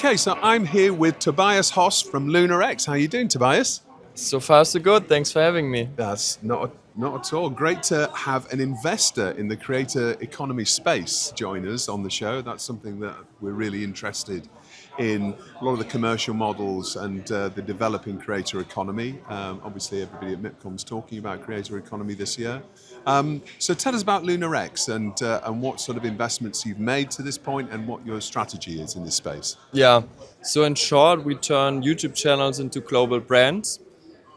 Okay, so I'm here with Tobias Hoss from Lunar X. How are you doing, Tobias? So far, so good. Thanks for having me. That's not at all. Great to have an investor in the creator economy space join us on the show. That's something that we're really interested in. A lot of the commercial models and the developing creator economy. Obviously, everybody at MIPCOM is talking about creator economy this year. So tell us about Lunar X and what sort of investments you've made to this point and what your strategy is in this space. Yeah. So in short, we turn YouTube channels into global brands.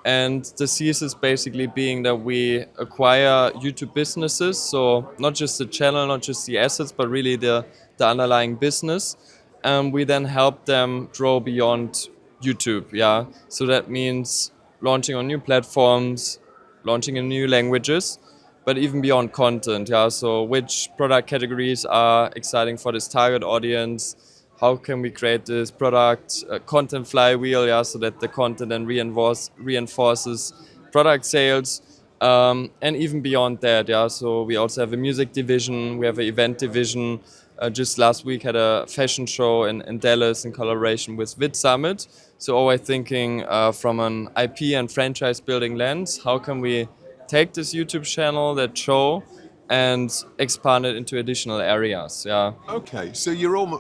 And the thesis basically being that we acquire YouTube businesses, so not just the channel, not just the assets, but really the underlying business. And we then help them grow beyond YouTube, yeah. So that means launching on new platforms, launching in new languages, but even beyond content, yeah. So which product categories are exciting for this target audience? How can we create this product content flywheel, yeah, so that the content then reinforces product sales, and even beyond that, yeah. So we also have a music division, we have an event division. Just last week had a fashion show in Dallas in collaboration with Vid Summit. So always thinking from an IP and franchise building lens, how can we take this YouTube channel, that show, and expand it into additional areas. Yeah. Okay, so you're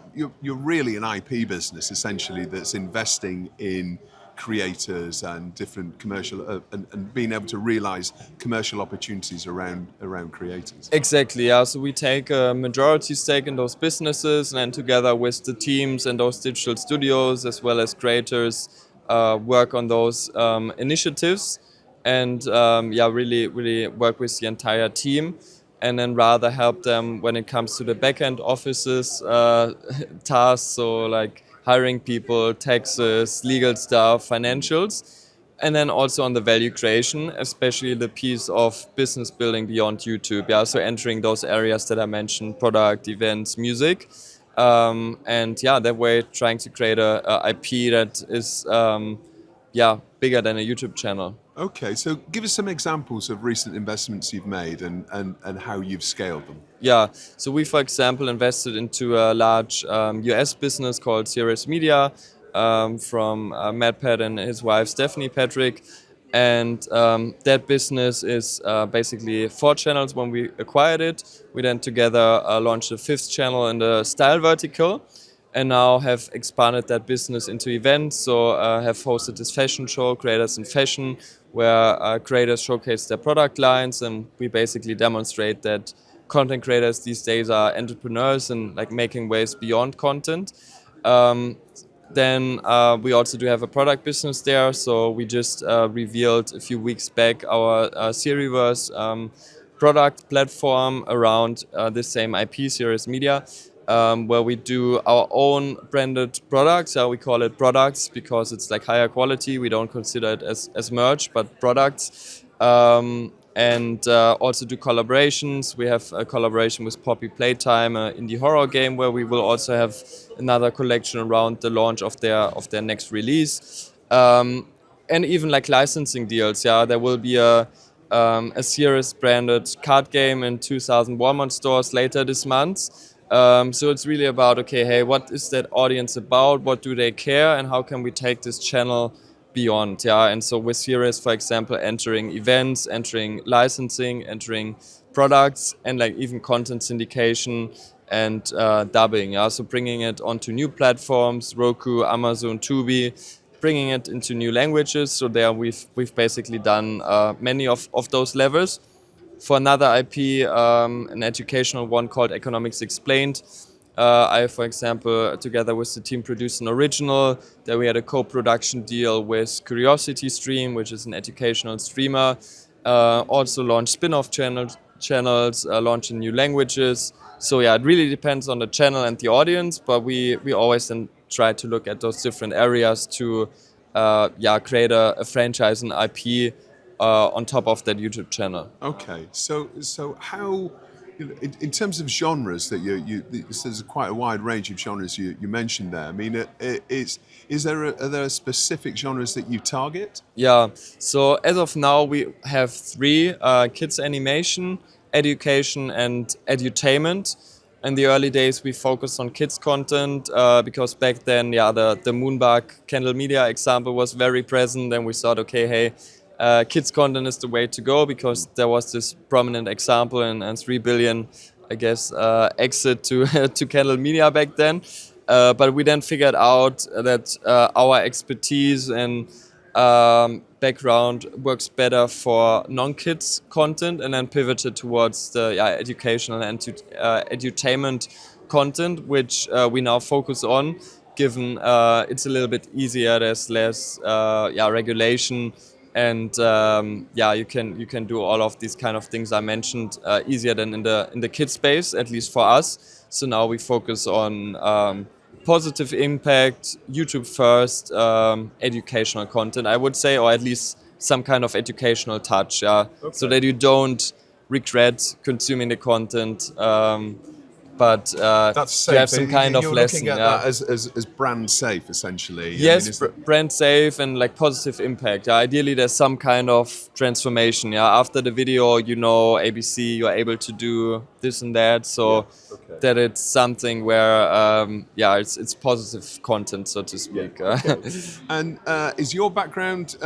really an IP business essentially that's investing in creators and different commercial and being able to realize commercial opportunities around creators. Exactly. Yeah. So we take a majority stake in those businesses, and then together with the teams and those digital studios as well as creators, work on those initiatives, and really work with the entire team. And then rather help them when it comes to the back-end offices tasks, so like hiring people, taxes, legal stuff, financials, and then also on the value creation, especially the piece of business building beyond YouTube. Yeah, so entering those areas that I mentioned: product, events, music, and yeah, that way trying to create a IP that is bigger than a YouTube channel. Okay, so give us some examples of recent investments you've made and how you've scaled them. Yeah, so we, for example, invested into a large US business called Theorist Media from MatPat and his wife Stephanie Patrick. And that business is basically 4 channels when we acquired it. We then together launched a 5th channel in the style vertical, and now have expanded that business into events. So have hosted this fashion show, Creators in Fashion, where creators showcase their product lines, and we basically demonstrate that content creators these days are entrepreneurs and like making ways beyond content. Then we also do have a product business there. So we just revealed a few weeks back our Seriverse product platform around the same IP, Theorist Media, where we do our own branded products. We call it products because it's like higher quality. We don't consider it as merch, but products. And also do collaborations. We have a collaboration with Poppy Playtime, an indie horror game, where we will also have another collection around the launch of their next release. And even like licensing deals. Yeah, there will be a Serious branded card game in 2,000 Walmart stores later this month. So it's really about, okay, hey, what is that audience about? What do they care? And how can we take this channel beyond? Yeah, and so with Serious, for example, entering events, entering licensing, entering products, and like even content syndication and dubbing. Yeah, so bringing it onto new platforms, Roku, Amazon, Tubi, bringing it into new languages. So there we've basically done many of those levels. For another IP, an educational one called Economics Explained, I, for example, together with the team produced an original. There we had a co-production deal with Curiosity Stream, which is an educational streamer. Also launched spin-off channels, launch in new languages. So yeah, it really depends on the channel and the audience, but we always then try to look at those different areas to create a franchise and IP on top of that YouTube channel. Okay, so how, in terms of genres that there's quite a wide range of genres you mentioned there. I mean, are there specific genres that you target? Yeah, so as of now we have 3: kids animation, education, and edutainment. In the early days, we focused on kids content because back then, the Moonbug Candle Media example was very present, and we thought, okay, hey, kids content is the way to go because there was this prominent example and 3 billion, I guess, exit to to Candle Media back then. But we then figured out that our expertise and background works better for non-kids content, and then pivoted towards the educational and edutainment content, which we now focus on, given it's a little bit easier. There's less regulation, and you can do all of these kind of things I mentioned easier than in the kids space, at least for us. So now we focus on positive impact, YouTube first, educational content, I would say, or at least some kind of educational touch, so that you don't regret consuming the content, but That's safe. you have some kind of You're lesson. looking at that as brand safe, essentially. Yes, brand safe and like positive impact. Ideally, there's some kind of transformation. After the video, ABC, you're able to do this and that. So that it's something where it's positive content, so to speak. And is your background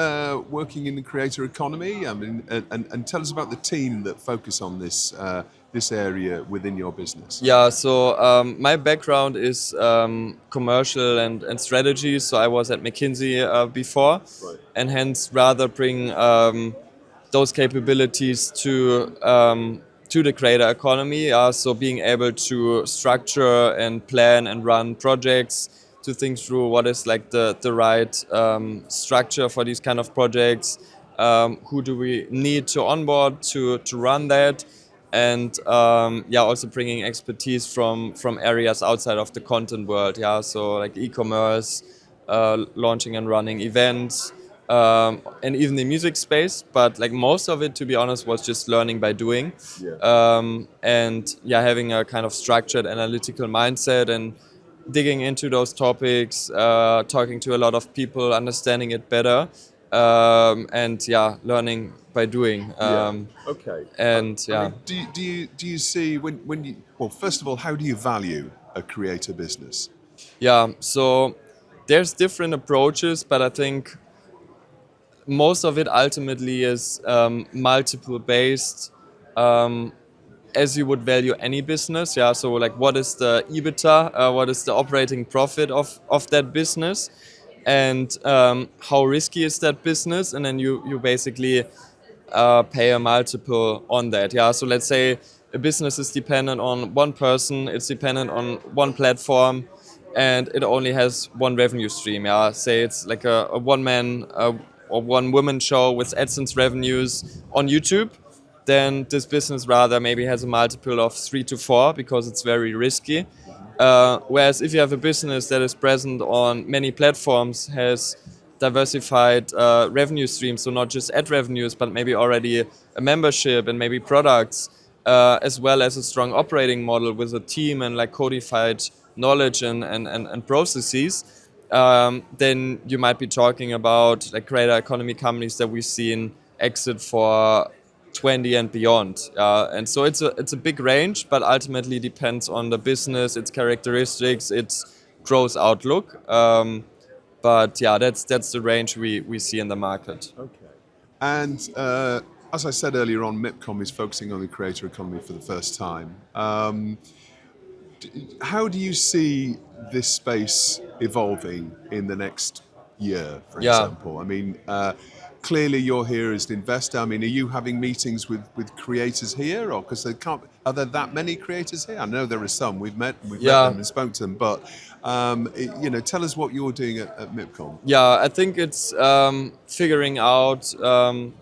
working in the creator economy? I mean, and tell us about the team that focus on this area within your business. Yeah, so my background is commercial and strategy. So I was at McKinsey before, and hence rather bring those capabilities to the creator economy. So being able to structure and plan and run projects, to think through what is like the right structure for these kind of projects. Who do we need to onboard to run that? And also bringing expertise from areas outside of the content world. So like e-commerce, launching and running events, and even the music space. But like most of it, to be honest, was just learning by doing. And having a kind of structured analytical mindset and digging into those topics, talking to a lot of people, understanding it better. And learning by doing. Okay. And I mean, do you see when you, well, first of all, how do you value a creator business? So there's different approaches, but I think most of it ultimately is multiple based, as you would value any business. So like, what is the EBITDA, what is the operating profit of that business, and how risky is that business, and then you basically pay a multiple on that. So let's say a business is dependent on one person, it's dependent on one platform, and it only has one revenue stream. Say it's like a one-man or one-woman show with AdSense revenues on YouTube, then this business rather maybe has a multiple of 3 to 4 because it's very risky. Whereas if you have a business that is present on many platforms, has diversified revenue streams, so not just ad revenues, but maybe already a membership and maybe products, as well as a strong operating model with a team and like codified knowledge and processes, then you might be talking about like creator economy companies that we've seen exit for 20 and beyond. And so it's a big range, but ultimately depends on the business, its characteristics, its growth outlook. But that's the range we see in the market. Okay. And as I said earlier on, MIPCOM is focusing on the creator economy for the first time. How do you see this space evolving in the next year, for example? I mean, clearly you're here as an investor. I mean, are you having meetings with creators here, or because are there that many creators here? I know there are some. We've met them and spoke to them, but tell us what you're doing at MIPCOM. I think it's figuring out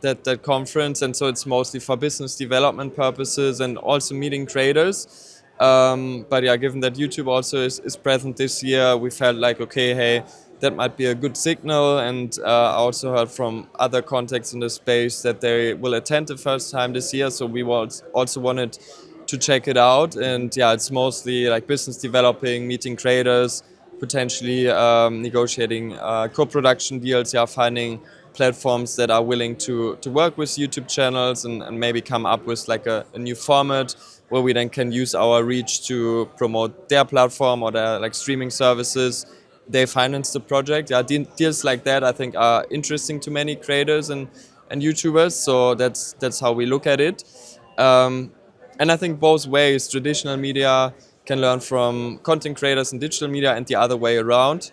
that conference, and so it's mostly for business development purposes and also meeting creators. But given that YouTube also is present this year, we felt like, okay, hey, that might be a good signal. And I also heard from other contacts in the space that they will attend the first time this year. So we also wanted to check it out. And it's mostly like business developing, meeting creators, potentially negotiating co-production deals, finding platforms that are willing to work with YouTube channels and maybe come up with like a new format where we then can use our reach to promote their platform or their like streaming services. They finance the project. Yeah, deals like that I think are interesting to many creators and YouTubers. So that's how we look at it. And I think both ways, traditional media can learn from content creators in digital media and the other way around.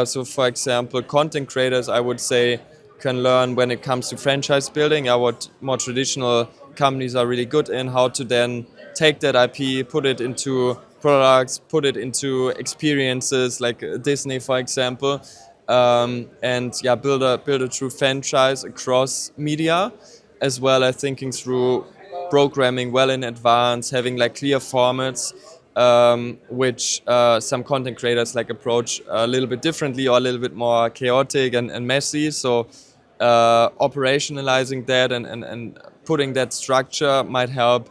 So for example, content creators, I would say, can learn when it comes to franchise building, what more traditional companies are really good in, how to then take that IP, put it into products, put it into experiences like Disney, for example, and build a true franchise across media, as well as thinking through programming well in advance, having like clear formats, which some content creators like approach a little bit differently or a little bit more chaotic and messy. So operationalizing that and putting that structure might help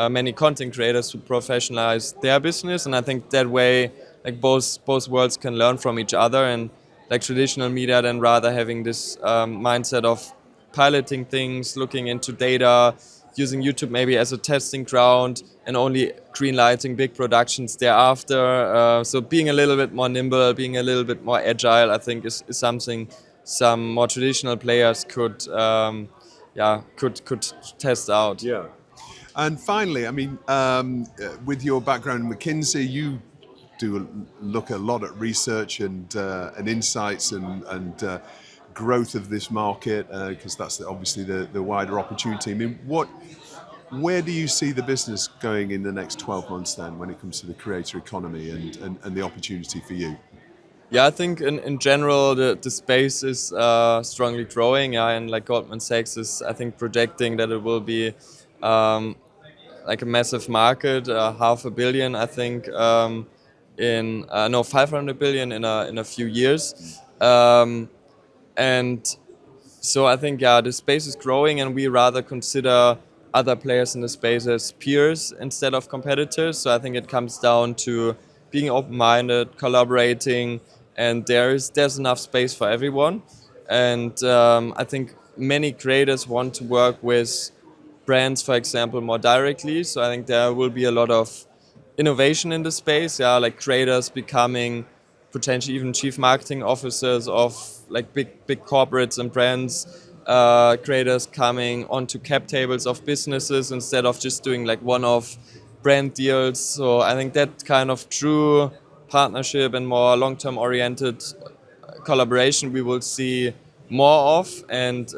many content creators to professionalize their business. And I think that way, like both worlds can learn from each other. And like traditional media, then rather having this mindset of piloting things, looking into data, using YouTube maybe as a testing ground, and only greenlighting big productions thereafter. So being a little bit more nimble, being a little bit more agile, I think is something some more traditional players could test out. Yeah. And finally, I mean, with your background in McKinsey, you do look a lot at research and insights and growth of this market, because that's obviously the wider opportunity. I mean, where do you see the business going in the next 12 months then, when it comes to the creator economy and the opportunity for you? Yeah, I think in general the space is strongly growing, and like Goldman Sachs is, I think, projecting that it will be like a massive market, $500 billion, I think, 500 billion in a few years, and so I think the space is growing, and we rather consider other players in the space as peers instead of competitors. So I think it comes down to being open-minded, collaborating, and there's enough space for everyone. And I think many creators want to work with brands, for example, more directly. So I think there will be a lot of innovation in the space, like creators becoming potentially even chief marketing officers of like big corporates and brands, creators coming onto cap tables of businesses instead of just doing like one-off brand deals. So I think that kind of true partnership and more long-term oriented collaboration we will see more of, and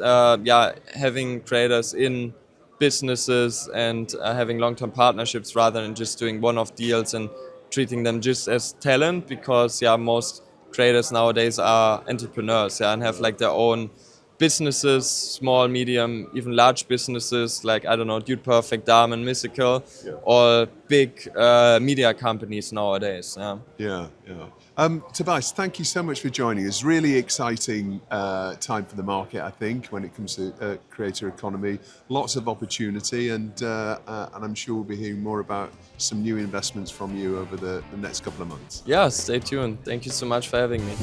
having creators in businesses and having long-term partnerships rather than just doing one-off deals and treating them just as talent, because most creators nowadays are entrepreneurs and have like their own businesses, small, medium, even large businesses like, I don't know, Dude Perfect, Damen, Mythical, all big media companies nowadays. Yeah. Tobias, thank you so much for joining us. Really exciting time for the market, I think, when it comes to creator economy. Lots of opportunity, and I'm sure we'll be hearing more about some new investments from you over the next couple of months. Yeah, stay tuned. Thank you so much for having me.